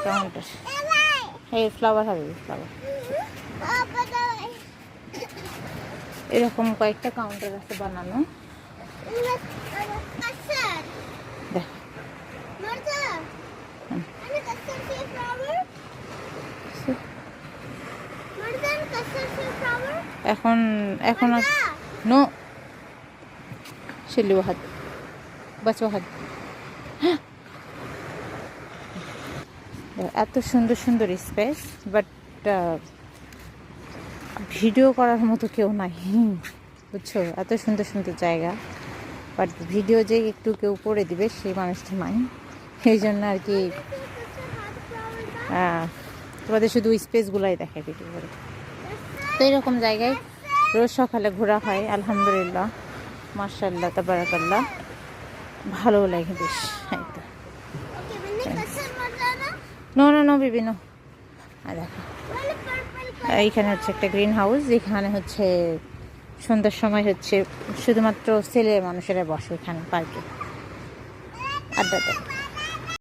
Counter. এই flower হবে, flower. এরকম কয়েকটা কাউন্টার আছে বানানো। দেখ এখন এখন নো শিলি ওয়াহাদ বাস ওয়াহাদ। এত সুন্দর সুন্দর স্পেস, বাট ভিডিও করার মতো কেউ নাই, বুঝছো? এত সুন্দর সুন্দর জায়গা, বাট ভিডিও যে একটু কেউ করে দিবে সেই মানুষটা নাই। এই জন্য আর কি তোমাদের শুধু স্পেসগুলাই দেখায় ভিডিও করে। তো এরকম জায়গায় রোজ সকালে ঘোরা হয়, আলহামদুলিল্লাহ, মাশাআল্লাহ, তাবারাকাল্লাহ, ভালো লাগে বেশ। নো নো নো বিভিন্ন দেখো এইখানে হচ্ছে একটা গ্রিন হাউস, এখানে হচ্ছে সন্ধ্যার সময় হচ্ছে শুধুমাত্র ছেলে মানুষেরা বসে এখানে পার্কে আড্ডা দেয়।